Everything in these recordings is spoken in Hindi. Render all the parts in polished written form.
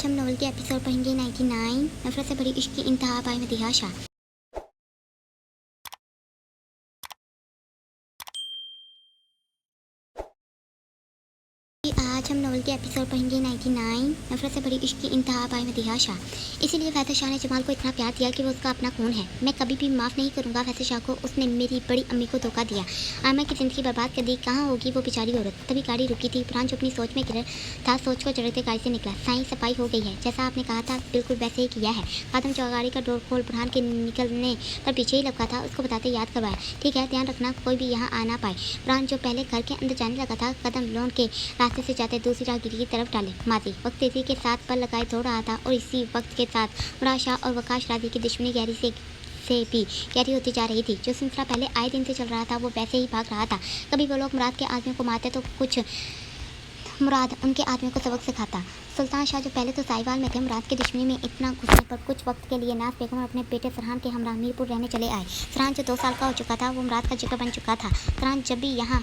हम नॉवल के एपिसोड पढ़ेंगे 99 नफरत से भरी इश्क की इंतहा बाय मदीहा शाह। आज हम नॉवल के एपिसोड पढ़ेंगे 99 नफरत से भरी इश्क की इंतहा बाय मदीहा शाह। इसीलिए फैसल शाह ने जमाल को इतना प्यार दिया कि वो उसका अपना खून है। मैं कभी भी माफ़ नहीं करूँगा फैसल शाह को, उसने मेरी बड़ी अम्मी को धोखा दिया, आमा की ज़िंदगी बर्बाद कर दी। कहाँ होगी वो बेचारी औरत। तभी गाड़ी रुकी थी। बुरहान जो अपनी सोच में गिर था, सोच को चढ़ते गाड़ी से निकला। साईं सफाई हो गई है, जैसा आपने कहा था बिल्कुल वैसे ही किया है। खादम जो गाड़ी का डोर खोल बुरहान के निकलने पर पीछे ही लगा था, उसको बताते याद करवाया, ठीक है ध्यान रखना कोई भी यहाँ आ ना पाए। बुरहान जो पहले घर के अंदर जाने लगा था, कदम लौंड के रास्ते से जाते दूसरी राहगीरी की तरफ डाले। माजी वक्त तेजी के साथ पर लगाए दौड़ रहा था और इसी वक्त के साथ मुराद शाह और वकाश राजी की दुश्मनी गहरी से भी गहरी होती जा रही थी। जो सिलसिला पहले आए दिन से चल रहा था वो वैसे ही भाग रहा था। कभी वो लोग मुराद के आदमियों को मारते तो कुछ मुराद उनके आदमियों को सबक सिखाता। सुल्तान शाह जो पहले तो साहिवाल में थे, मुराद की दुश्मनी में इतना घुसने पर कुछ वक्त के लिए नाज बेगम और अपने बेटे फरहान के हमरा मीरपुर रहने चले आए। फरहान जो 2 साल का हो चुका था वो मुराद का जिक्र बन चुका था। फरहान जब भी यहाँ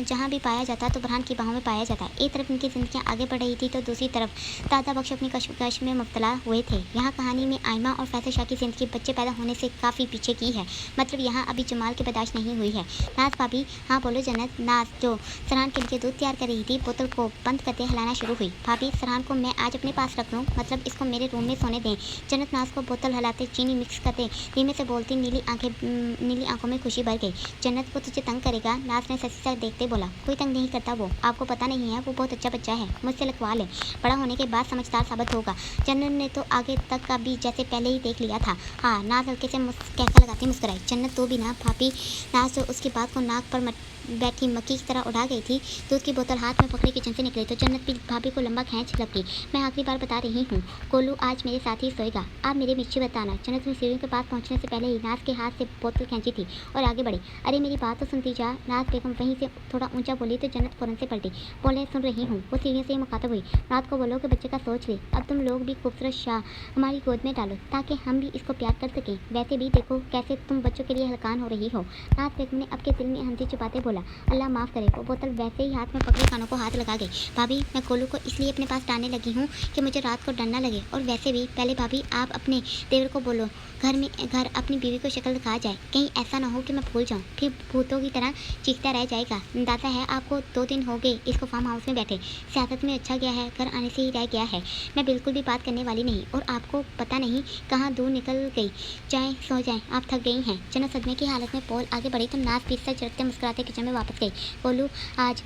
जहाँ भी पाया जाता तो फरहान की बाहों में पाया जाता। एक तरफ इनकी ज़िंदगियाँ आगे बढ़ रही थी तो दूसरी तरफ दादा बख्श अपनी कश्मकश में मुब्तला हुए थे। यहाँ कहानी में आयमा और फैसल शाह की ज़िंदगी बच्चे पैदा होने से काफ़ी पीछे की है, मतलब यहाँ अभी जमाल की बर्दाश्त नहीं हुई है। नाज भाभी, हाँ बोलो जन्नत। नाज जो फरहान के लिए दूध तैयार कर रही थी, बोतल को बंद करते हिलाना शुरू हुई। भाभी फरहान को मैं आज अपने पास रख लूँ, मतलब इसको मेरे रूम में सोने दें। जन्नत नाज को बोतल हिलाते चीनी मिक्स करते धीमे से बोलती, नीली आंखों में खुशी भर गई। जन्नत वो तुझे तंग करेगा? नाज ने सच्ची से देखते बोला, कोई तंग नहीं करता, वो आपको पता नहीं है, वो बहुत अच्छा बच्चा है, मुझसे लगवा ले, बड़ा होने के बाद समझदार साबित होगा। जन्नत ने तो आगे तक का भी जैसे पहले ही देख लिया था। हाँ, नाज हल्के से कहकर लगाती मुस्कुराई। जन्नत तो भी ना भाभी। नाज तो उसकी बात को नाक पर बैठी मक्खी की तरह उड़ा गई थी। दूध की बोतल हाथ में पकड़े किचन से निकली तो जन्नत भी भाभी को लंबा खींच लगी। मैं आखिरी बार बता रही हूँ, कोलू आज मेरे साथ ही सोएगा, आप मेरे मिर्ची बताना। जन्नत ने सीढ़ियों के पास पहुँचने से पहले ही नाज के हाथ से बोतल खींची थी और आगे बढ़ी। अरे मेरी बात तो सुनती जा। नाज बेगम वहीं से थोड़ा ऊंचा बोली तो जन्नत फौरन से पलटी, बोले सुन रही हूँ। वो सीढ़ियों से ही मुखातब हुई, रात को बोलो कि बच्चे का सोच ले, अब तुम लोग भी खूबसूरत शाह हमारी गोद में डालो ताकि हम भी इसको प्यार कर सकें। वैसे भी देखो कैसे तुम बच्चों के लिए हलकान हो रही हो। नाज बेगम ने अब के दिल में हंसी छुपाते बोला, अल्लाह माफ़ करे। वो बोतल वैसे ही हाथ में पकड़े कानों को हाथ लगा गई। भाभी मैं कोलू को इसलिए अपने पास डालने लगी हूँ कि मुझे रात को डर ना लगे, और वैसे भी पहले भाभी आप अपने देवर को बोलो घर अपनी बीवी को शक्ल दिखा जाए, कहीं ऐसा ना हो कि मैं भूल जाऊँ, फिर भूतों की तरह चीखता रह जाएगा। अंदाज़ा है आपको 2 दिन हो गए इसको फार्म हाउस में बैठे, सियासत में अच्छा गया है, घर आने से ही रह गया है। मैं बिल्कुल भी बात करने वाली नहीं, और आपको पता नहीं कहाँ दूर निकल गई। जाएँ सो जाएँ, आप थक गई हैं। जन्नत सदमे की हालत में पोल आगे बढ़ी तो नाज पीछे से चढ़ते मुस्कुराते किचन में वापस गई। कोलू आज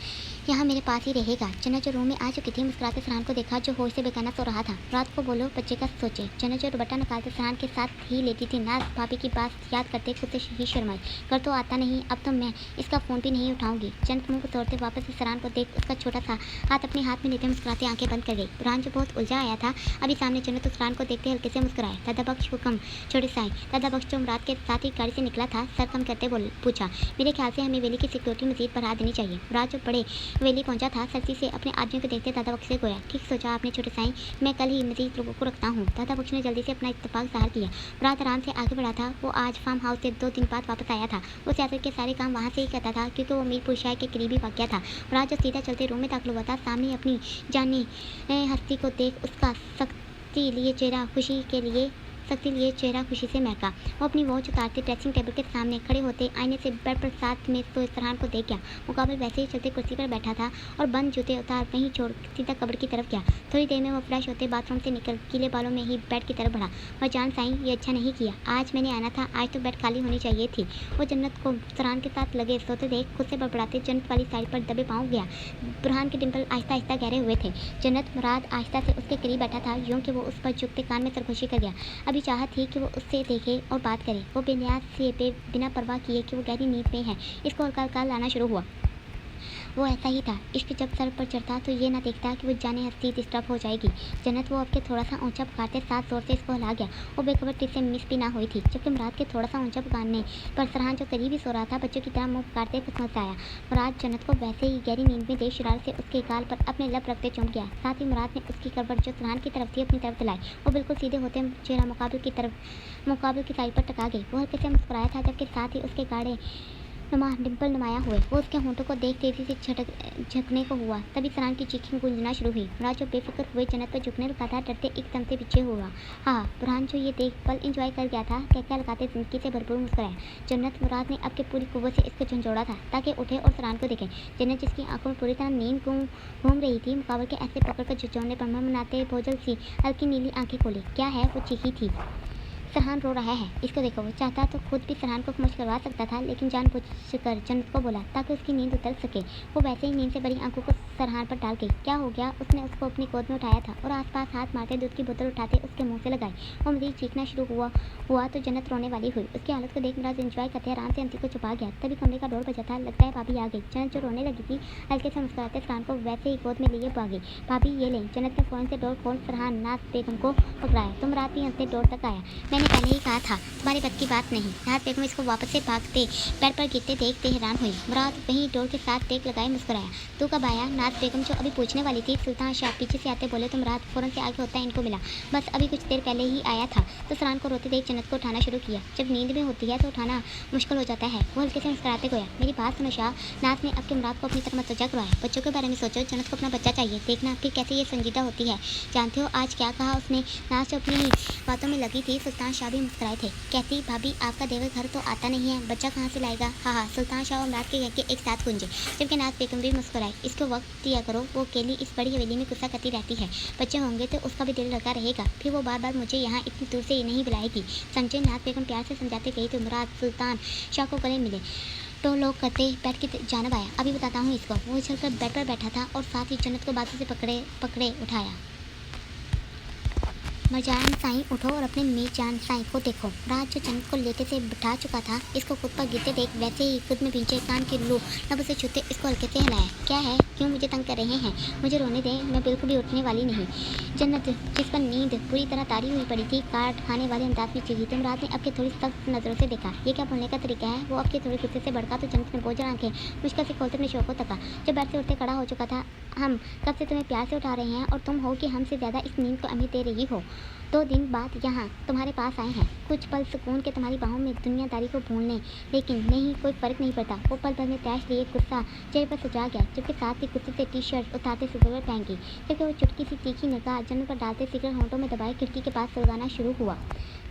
यहाँ मेरे पास ही रहेगा। जन्नत जो रूम में आ चुकी थी मुस्कुराते फरहान को देखा जो होश से बेगाना सो रहा था। रात को बोलो बच्चे का सोचे। जन्नत जो दुपट्टा निकालते फरहान के साथ ही लेटी थी। नाज भाभी की बात याद करते खुद से ही शर्माई, घर तो आता नहीं, अब तो मैं इसका फ़ोन भी नहीं उठाऊंगी। जन्नत मुँह को तोड़ते वापस से फरहान को देख उसका छोटा सा हाथ अपने हाथ में लेते मुस्कुराते आंखें बंद कर गई। फरहान जो बहुत उलझा आया था अभी सामने जन्नत उस फरहान को देखते हल्के से मुस्कुराए। दादा बख्श हुक्म छोटे साईं। दादा बख्श जो रात के साथ ही गाड़ी से निकला था सर कम करते पूछा, मेरे ख्याल से हमें वेली की सिक्योरिटी मजीद बढ़ा देनी चाहिए। रात जो बड़े वेली पहुंचा था सख्ती से अपने आदमियों को देखते दादा बख्श से गोया, ठीक सोचा आपने छोटे साईं, मैं कल ही मजीद लोगों को रखता हूँ। दादा बख्श ने जल्दी से अपना इत्तेफाक ज़ाहिर किया। रात आराम से आगे बढ़ा था। वो आज फार्म हाउस से 2 दिन बाद वापस आया था। वो सियासत के सारे काम वहाँ से ही करता था क्योंकि वो मीरपुर शाह के करीबी वाक़या था। रात जो सीधा चलते रूम में दाखिल हुआ था, सामने अपनी जानी हस्ती को देख उसका सख्ती लिए चेहरा खुशी से महका। वो अपनी वॉच उतारते ड्रेसिंग टेबल के सामने खड़े होते आईने से बेड पर साथ में सोए फरहान को देख गया। मुकाबल वैसे ही चलते कुर्सी पर बैठा था और बंद जूते उतार वहीं छोड़ सीधा कब्र की तरफ गया। थोड़ी देर में वो फ्रेश होते बाथरूम से निकल गीले बालों में ही बेड की तरफ बढ़ा। और जान साईं ये अच्छा नहीं किया, आज मैंने आना था, आज तो बेड खाली होनी चाहिए थी। वो जन्नत को फरहान के साथ लगे सोते देख खुद से बड़बड़ाते जन्नत वाली साइड पर दबे पाँव गया। फरहान के डिम्पल आहिस्ता आहिस्ता गहरे हुए थे। जन्नत मुराद आहिस्ता से उसके करीब बैठा था, यूँ कि वो उस पर झुकते कान में सरगोशी कर गया। अभी चाहत थी कि वो उससे देखे और बात करे। वो बेनियाज से बिना परवाह किए कि वो गहरी नींद में है इसको हल्का हल्का लाना शुरू हुआ। वो ऐसा ही था, इश्क जब सर पर चढ़ता तो ये ना देखता कि वो जाने हस्ती डिस्टर्ब हो जाएगी। जन्नत वो आपके थोड़ा सा ऊंचा पुकारते साथ जोर से इसको हिला गया। वो बेखबर टिप से मिस भी ना हुई थी, जबकि मुराद के थोड़ा सा ऊंचा पुकारने पर फरहान जो करीब ही सो रहा था बच्चों की तरह मुँह पुकारते खुश आया। मुराद जन्नत को वैसे ही गहरी नींद में देख शरारत से उसके गाल पर अपने लब रखते चुम गया। साथ ही मुराद ने उसकी करवट जो फरहान की तरफ थी अपनी तरफ दिलाई। वो बिल्कुल सीधे होते चेहरा मुकाबले की साइड पर टका गई। वो हल्के से मुस्कुराया था जबकि साथ ही उसके गाढ़े नुमा डिम्पल नुमाया हुए वो उसके होंठों को देख तेजी से झकने को हुआ। तभी फरहान की चीखें गूंजना शुरू हुई। मुराद जो बेफिक्र हुए जन्नत पर झुकने लगा था, डरते एकदम से पीछे हुआ। हाँ, फरहान जो ये देख पल इंजॉय कर गया था, क्या लगाते जिंदगी से भरपूर मुस्कुराया। जन्नत मुराद ने अब के पूरी कुव्वत से इसको झंझोड़ा था ताकि उठे और फरहान को देखे। जन्नत जिसकी आंखों में पूरी तरह नींद घूम रही थी, मुकाबले के ऐसे पकड़कर झुझोड़ने पर मनाते भोजल सी हल्की नीली आंखें खोली। क्या है वो चीखी थी। फरहान रो रहा है, इसको देखो। वो चाहता तो खुद भी फरहान को खामोश करवा सकता था, लेकिन जानबूझकर जन्नत को बोला ताकि उसकी नींद उतर सके। वो वैसे ही नींद से भरी आंखों को फरहान पर डाल गई। क्या हो गया? उसने उसको अपनी गोद में उठाया था और आसपास हाथ मारते दूध की बोतल उठाते उसके मुंह से लगाई। वो मजीद चीखना शुरू हुआ तो जन्नत रोने वाली हुई। उसकी हालत को देख मुराद एंजॉय करते आराम से अंती को छुपा गया। तभी कमरे का डोर बजा था। लगता है भाभी आ गई। जन्नत जो रोने लगी थी, हल्के से मुस्कुराते फरहान को वैसे ही गोद में लिए भागी। भाभी ये ले। जन्नत ने फ़ौरन से डोर खोल फरहान नाज बेगम को पकड़ाया। तुम रात भी हंसते डोर तक आया। मैंने पहले ही कहा था तुम्हारे बद की बात नहीं। राहत बेगम इसको वापस से भागते पैर पर गिरते देखते हैरान हुई। मुराद वहीं डोर के साथ टेक लगाए मुस्कुराया। तू कब आया? नाज बेगम जो अभी पूछने वाली थी, सुल्तान शाह पीछे से आते बोले तो मुराद फौरन से आगे होता है इनको मिला। बस अभी कुछ देर पहले ही आया था। तो फरहान को रोते देख जन्नत को उठाना शुरू किया। जब नींद में होती है तो उठाना मुश्किल हो जाता है। वो हल्के से मुस्कुराते गया। मेरी बात सुनो शाह। नाज ने अब के मुराद को अपनी तरफ मतवजा करवाया। बच्चों के बारे में सोचो। जन्नत को अपना बच्चा चाहिए। देखना फिर कैसे ये संजीदा होती है। जानते हो आज क्या कहा उसने? नाज जो अपनी बातों में लगी थी, सुल्तान शाह भी मुस्कुराए थे। कहती भाभी आपका देवर घर तो आता नहीं है, बच्चा कहाँ से लाएगा? हाँ, सुल्तान शाह और मुराद के कह के एक साथ गूंजे। जबकि नाज बेगम भी मुस्कुराई। इसको वक्त दिया करो, वो अकेली इस बड़ी हवेली में गुस्सा करती रहती है। बच्चे होंगे तो उसका भी दिल लगा रहेगा, फिर वो बार बार मुझे यहाँ इतनी दूर से नहीं बुलाएगी। संजय नाज बेगम प्यार से समझाते गई तो मुराद सुल्तान शाह को गले मिले तो लोग करते बैठ के जानब आया। अभी बताता हूँ इसको। वो उछलकर बेड पर बैठा था और साथ ही जन्नत को बाजू से पकड़े उठाया। मरजान साईं उठो और अपने मीरजान साईं को देखो। राज जो जन्नत को लेटे से बिठा चुका था, इसको खुद पर गिरते देख वैसे ही खुद में भींचे कान की लू लब से छूते इसको हल्के से हिलाया। क्या है? क्यों मुझे तंग कर रहे हैं? मुझे रोने दें, मैं बिल्कुल भी उठने वाली नहीं। जन्नत जिस पर नींद पूरी तरह तारी हुई पड़ी थी, काट खाने वाले अंदाज में चीखी। तो रात ने अब के थोड़ी सख्त नज़रों से देखा। ये क्या बोलने का तरीका है? वो अब के थोड़ी गुस्से से भड़का तो जन्नत ने बोझल आंखें मुश्किल से खोलते अपने शो को तका। जब बैठ से उठते खड़ा हो चुका था। हम कब से तुम्हें प्यार से उठा रहे हैं और तुम हो कि हमसे ज़्यादा इस नींद को अहमियत दे रही हो। 2 दिन बाद यहाँ तुम्हारे पास आए हैं, कुछ पल सुकून के तुम्हारी बाहों में दुनियादारी को भूलने, लेकिन नहीं कोई फ़र्क नहीं पड़ता। वो पल भर में तैश लिए गुस्सा चेहरे पर सजा गया, जबकि साथ ही गुस्से से टी-शर्ट उतारते सिगरेट पहन गई। जबकि वो चुटकी सी तीखी निगाह जन्नत पर डालते सिगरेट होंठों में दबाए खिड़की के पास सुलगाना शुरू हुआ।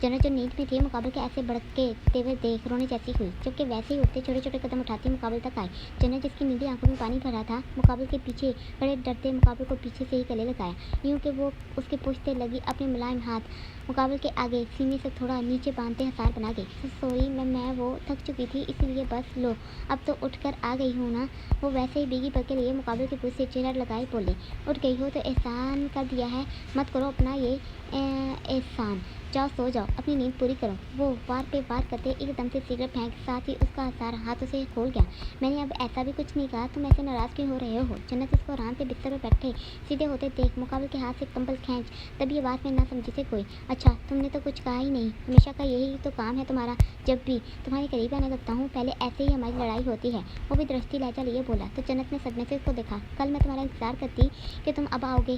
जन्नत जो नींद में थी, मुकाबले के ऐसे भड़कते हुए देख रोने जैसी हुई, जबकि वैसे ही उठते छोटे छोटे कदम उठाती मुकाबले तक आई। जन्नत जिसकी नीली आंखों में पानी भरा था, मुकाबले के पीछे बड़े डरते मुकाबले को पीछे से ही गले लगाया, यूँ कि वो उसके पूछते लगी अपने मुलायम हाथ मुकाबले के आगे सीने से थोड़ा नीचे बांधते हसार बना गई। सॉरी मैं वो थक चुकी थी, इसीलिए बस लो अब तो उठकर आ गई हूँ ना। वो वैसे ही भीगी पल के लिए मुकाबले के पूछ से चेहरा लगाए बोले, उठ गई हो तो एहसान कर दिया है, मत करो अपना ये एहसान। जाओ सो जाओ, अपनी नींद पूरी करो। वो वार पे वार करते एकदम से सिगरेट फेंक, साथ ही उसका हसार हाथों से खोल गया। मैंने अब ऐसा भी कुछ नहीं कहा, तुम ऐसे नाराज़ क्यों हो रहे हो? जन्नत इसको आराम से बिस्तर पर बैठे सीधे होते देख मुकाबले के हाथ से कंबल खींच तभी आवाज़ में ना समझी से कोई, अच्छा तुमने तो कुछ कहा ही नहीं, हमेशा का यही तो काम है तुम्हारा। जब भी तुम्हारे करीब आने लगता हूँ पहले ऐसे ही हमारी लड़ाई होती है। वो भी दृष्टि लहजा लिए बोला। तो जन्नत ने सदमे से उसको देखा। कल मैं तुम्हारा इंतज़ार करती कि तुम अब आओगे,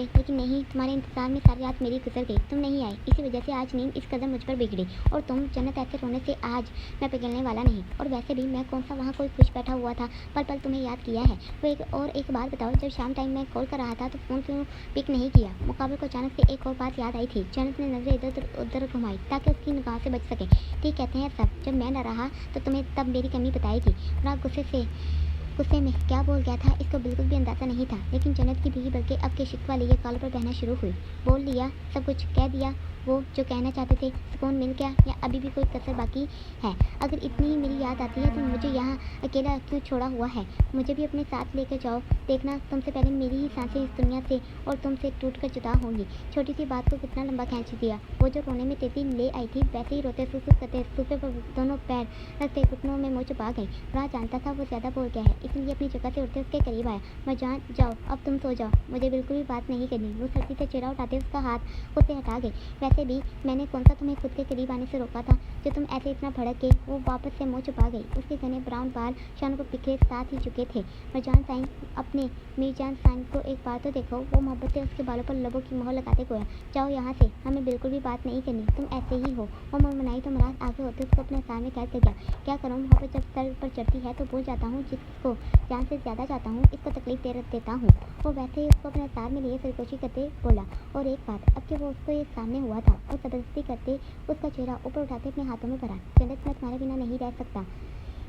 लेकिन नहीं, तुम्हारे इंतज़ार में सारी रात मेरी गुजर गई, तुम नहीं आए, इसी वजह से आज नींद इस कदर मुझ पर बिगड़ी। और तुम जन्नत ऐसे रोने से आज मैं पिघलने वाला नहीं। और वैसे भी मैं कौन सा वहाँ कोई खुश बैठा हुआ था, पल पल तुम्हें याद किया है। वो एक बात बताओ, जब शाम टाइम मैं कॉल कर रहा था तो फ़ोन क्यों पिक नहीं किया? मुकाबले को अचानक से एक और बात याद आई थी। जन्नत ने नजरें इधर उधर घुमाई ताकि उसकी निगाह से बच सके। ठीक कहते हैं सब, जब मैं न रहा तो तुम्हें तब मेरी कमी बताएगी। रात गुस्से में क्या बोल गया था इसको बिल्कुल भी अंदाज़ा नहीं था, लेकिन जन्नत की भीगी बल्कि अब के शिकवा लिए कॉलर पर बहना शुरू हुई। बोल दिया, सब कुछ कह दिया, वो जो कहना चाहते थे, सुकून मिल गया या अभी भी कोई कसर बाकी है? अगर इतनी ही मेरी याद आती है तो मुझे यहाँ अकेला क्यों छोड़ा हुआ है? मुझे भी अपने साथ लेकर जाओ, देखना तुमसे पहले मेरी ही सांसें इस दुनिया से और तुमसे टूट कर जुदा होंगी। छोटी सी बात को कितना लंबा खींच दिया। वो जो रोने में तेजी ले आई थी वैसे ही रोते सुसु करते सोफे पर दोनों पैर रखते घुटनों में मुँह छुपा गई। राह जानता था वो ज़्यादा बोल गया है, इसलिए अपनी जगह से उठते उसके करीब आया। मरजान जाओ, अब तुम सो जाओ, मुझे बिल्कुल भी बात नहीं करनी। वो सख्ती से चेहरा उठाते उसका हाथ खुद से हटा गई। वैसे भी मैंने कौन सा तुम्हें खुद के करीब आने से रोका था जो तुम ऐसे इतना भड़क गई। वो वापस से मुँह छुपा गई। उसके घने ब्राउन बाल शान को बिखरे साथ ही चुके थे। मरजान साईं अपने मीरजान साईं को एक बार तो देखो। वो मोहब्बत से उसके बालों पर लबों की मोहर लगाते गोया, जाओ यहाँ से, हमें बिल्कुल भी बात नहीं करनी, तुम ऐसे ही हो। वो मुनमुनाई तो मराज आगे होते उसको अपने सामने में कैद कर गया। क्या करूँ, मोहब्बत जब सर पर चढ़ती है तो भूल जाता हूँ जिसको जान से ज्यादा चाहता हूँ, इसको तकलीफ देता हूँ। वो वैसे ही उसको अपने साथ में लिए सरगोशी करते बोला। और एक बात, अब कि वो उसको ये सामने हुआ था और जबरदस्ती करते उसका चेहरा ऊपर उठाते अपने हाथों में भरा, जन्नत मैं तुम्हारे बिना नहीं रह सकता,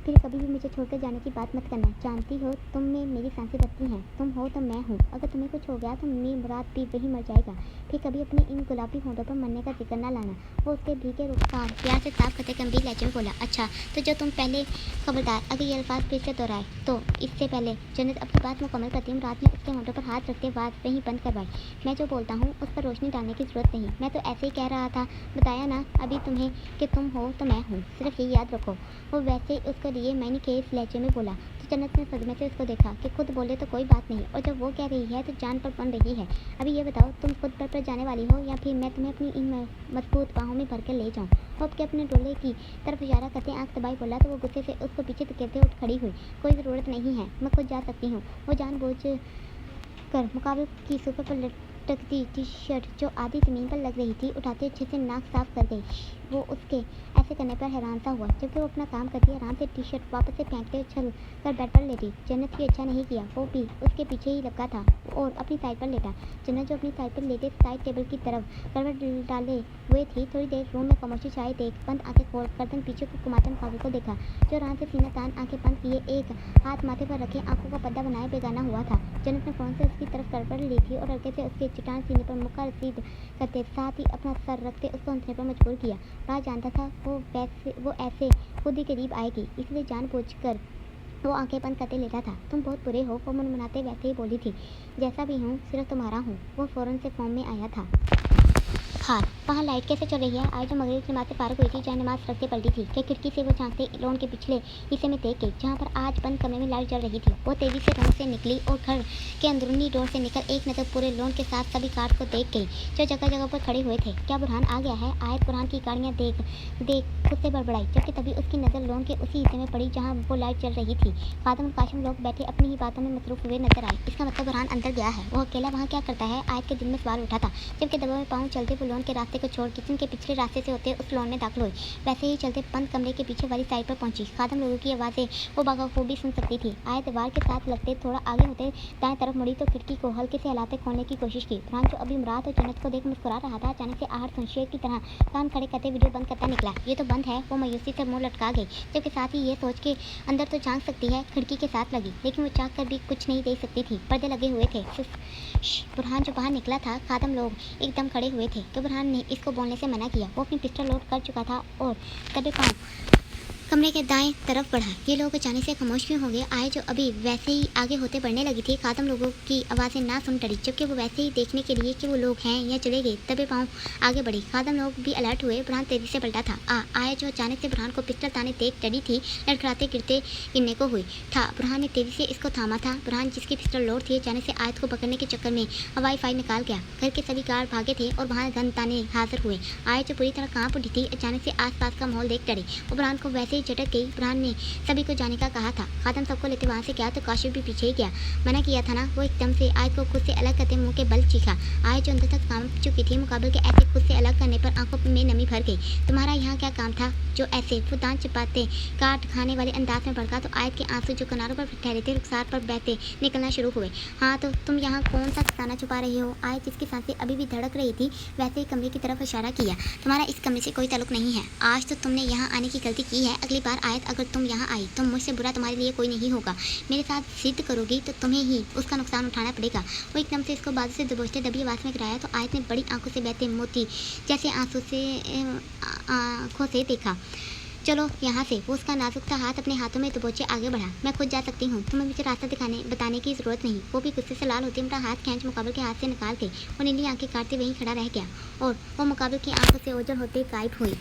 फिर कभी भी मुझे छोड़कर जाने की बात मत करना। जानती हो तुम में मेरी सांसें बसती हैं, तुम हो तो मैं हूँ। अगर तुम्हें कुछ हो गया तो मेरी मुराद भी वही मर जाएगा। फिर कभी अपने इन गुलाबी होंठों पर मरने का जिक्र ना लाना। वो उसके भीगे रुखसार प्यार से साफ करते गंभीर लहजे में बोला। अच्छा तो जो तुम पहले, खबरदार अगर ये अल्फाज फिर से दोहराए तो इससे पहले जन्नत अपनी बात मुकम्मल करती हूँ। रात में उसके होंठों पर हाथ रखते बात वहीं बंद करवाई। मैं जो बोलता हूँ उस पर रोशनी डालने की जरूरत नहीं, मैं तो ऐसे ही कह रहा था, बताया ना अभी तुम्हें कि तुम हो तो मैं हूँ, सिर्फ ये याद रखो। वो वैसे ही उसको लिए मैंने के इस लहजे में बोला तो जन्नत ने सदमे से उसको देखा कि खुद बोले तो कोई बात नहीं, और जब वो कह रही है तो जान पर बन रही है। अभी ये बताओ तुम खुद पर जाने वाली हो या फिर मैं तुम्हें अपनी इन मजबूत बाहों में भर कर ले जाऊँ। वो अब के अपने डोले की तरफ इशारा करते आंख दबाई बोला तो वो गुस्से से उसको पीछे धकेलते उठ खड़ी हुई। कोई ज़रूरत नहीं है, मैं खुद जा सकती हूँ। वो जानबूझ कर मुकाबले की सुपर पर लटकती टी शर्ट जो आधी ज़मीन पर लग रही थी उठाते अच्छे से नाक साफ कर गई। वो उसके ऐसे करने पर हैरान सा हुआ, जबकि वो अपना काम करती आराम से टी शर्ट वापस से फेंकते उछल कर बेड पर लेटी। जन्नत भी अच्छा नहीं किया, वो भी उसके पीछे ही लगा था और अपनी साइड पर लेटा। जन्नत जो अपनी साइड पर लेटे साइड टेबल की तरफ करवट डाले हुए थी, थोड़ी देर रूम में खामोशी छाई देख बंद आंखें खोल गर्दन पीछे को घुमाते मुकाबले को देखा जो आराम से सीना तान आंखें बंद किए एक हाथ माथे पर रखे आंखों का पर्दा बनाए बेगाना हुआ था। जन्नत ने फ़ोन से उसकी तरफ करवट ली थी और हल्के से उसके चट्टान सीने पर मुक्का रसीद करते साथ ही अपना सर रखते उसको हंसने पर मजबूर किया। राज जानता था वो ऐसे खुद ही करीब आएगी, इसलिए जानबूझकर वो आंखें बंद करते लेटा था। तुम बहुत बुरे हो, वो मुनमुनाते वैसे ही बोली थी। जैसा भी हूँ सिर्फ तुम्हारा हूँ। वो फ़ौरन से फॉर्म में आया था। हाँ, वहाँ लाइट कैसे चल रही है? आज जो मगरिब की नमाज से फारग हुई थी, जहाँ नमाज रखते पलटी थी कि खिड़की से वो झांकते लॉन के पिछले हिस्से में देख गई जहाँ पर आज बंद कमरे में लाइट जल रही थी। वो तेजी से रूम से निकली और घर के अंदरूनी डोर से निकल एक नज़र पूरे लॉन के साथ सभी कार को देख गई जो जगह जगह पर खड़े हुए थे। क्या बुरहान आ गया है? आयत बुरहान की गाड़ियाँ देख खुद से बड़बड़ाई, जबकि तभी उसकी नज़र लॉन के उसी हिस्से में पड़ी जहाँ वो लाइट जल रही थी। खादम और काशिम लोग बैठे अपनी ही बातों में मसरूफ हुए नजर आए। इसका मतलब बुरहान अंदर गया है। वो अकेला वहाँ क्या करता है? आयत के दिल में सवाल उठा था, जबकि दबा में पाँव चलते वो लॉन के रास्ते को छोड़ किचन के पिछले रास्ते से होते उस लॉन में दाखिल हुई। वैसे ही चलते बंद कमरे के पीछे वाली साइड पर पहुंची। खादम लोगों की आवाज़ें वो बखूबी सुन सकती थी। आयत दीवार के साथ लगते थोड़ा आगे होते दाएं तरफ मुड़ी तो खिड़की को हल्के से हिलाते खोलने की कोशिश की। बुरहान जो अभी मुराद और जन्नत को देख मुस्कुरा रहा था, अचानक से आहट सुन शेर की तरह कान खड़े करते वीडियो बंद करता निकला। ये तो बंद है। वो मायूसी से मुंह लटका गई, जबकि साथ ही ये सोच के अंदर तो झांक सकती है, खिड़की के साथ लगी, लेकिन वो चाह कर भी कुछ नहीं देख सकती थी। पर्दे लगे हुए थे। बुरहान जो बाहर निकला था, खादम लोग एकदम खड़े हुए थे तो बुरहान ने इसको बोलने से मना किया। वो अपनी पिस्टल लोड कर चुका था और दबे पाँव कमरे के दाएं तरफ बढ़ा। ये लोग अचानक से खामोश क्यों हो गए? आए जो अभी वैसे ही आगे होते बढ़ने लगी थी। खादम लोगों की आवाज़ें ना सुन टड़ी, जबकि वो वैसे ही देखने के लिए कि वो लोग हैं या चले गए दबे पाँव आगे बढ़ी। खादम लोग भी अलर्ट हुए। बुरहान तेजी से पलटा था। आए जो अचानक से बुरहान को पिस्टल ताने देख टड़ी थी, लड़खड़ाते गिरने को हुई था। बुरहान ने तेजी से इसको थामा था। बुरहान जिसकी पिस्टल लोड थी अचानक से आयत को पकड़ने के चक्कर में हवाई फाइल निकाल गया। घर के सभी गार्ड भागे थे और वहाँ गन ताने हाजिर हुए। आयत जो पूरी तरह कांप उठी थी, अचानक से आसपास का माहौल देख टड़ी और बुरहान को वैसे ही झटक गई। बुरहान ने सभी को जाने का कहा था। खादम सबको लेते वहाँ से गया तो काशिफ भी पीछे ही गया। मना किया था ना। वो एकदम से आयत को खुद से अलग करते मुंह के बल चीखा। आयत जो अंदर तक कांप चुकी थी, मुकाबले के ऐसे खुद से अलग करने पर आंखों में नमी भर गई। तुम्हारा यहाँ क्या काम था जो ऐसे वो दांत चिपाते काट खाने वाले अंदाज में भड़का तो आयत के आंसू जो किनारों पर ठहरे थे रुखसार पर बहते निकलना शुरू हुए। हाँ तो तुम यहाँ कौन सा खजाना छुपा रही हो? आयत जिसकी सांसें अभी भी धड़क रही थी वैसे ही कमरे की तरफ इशारा किया। तुम्हारा इस कमरे से कोई ताल्लुक नहीं है। आज तो तुमने यहाँ आने की गलती की है। अगली बार आयत अगर तुम यहाँ आई तो मुझसे बुरा तुम्हारे लिए कोई नहीं होगा। मेरे साथ जिद करोगी तो तुम्हें ही उसका नुकसान उठाना पड़ेगा। वो एकदम से इसको बाजू से दबोचते दबी आवाज़ में गिराया तो आयत ने बड़ी आंखों से बहते मोती जैसे आंखों से देखा। चलो यहाँ से। वो उसका नाजुक सा हाथ अपने हाथों में दबोचे आगे बढ़ा। मैं खुद जा सकती हूँ, तुम्हें मुझे रास्ता बताने की ज़रूरत नहीं। वो भी गुस्से से लाल होती मेरा हाथ खींच मुकाबले के हाथ से निकाल के वो नीली आंखें काटते वहीं खड़ा रह गया और वो मुकाबले की आंखों से ओझल होते गायब हुई।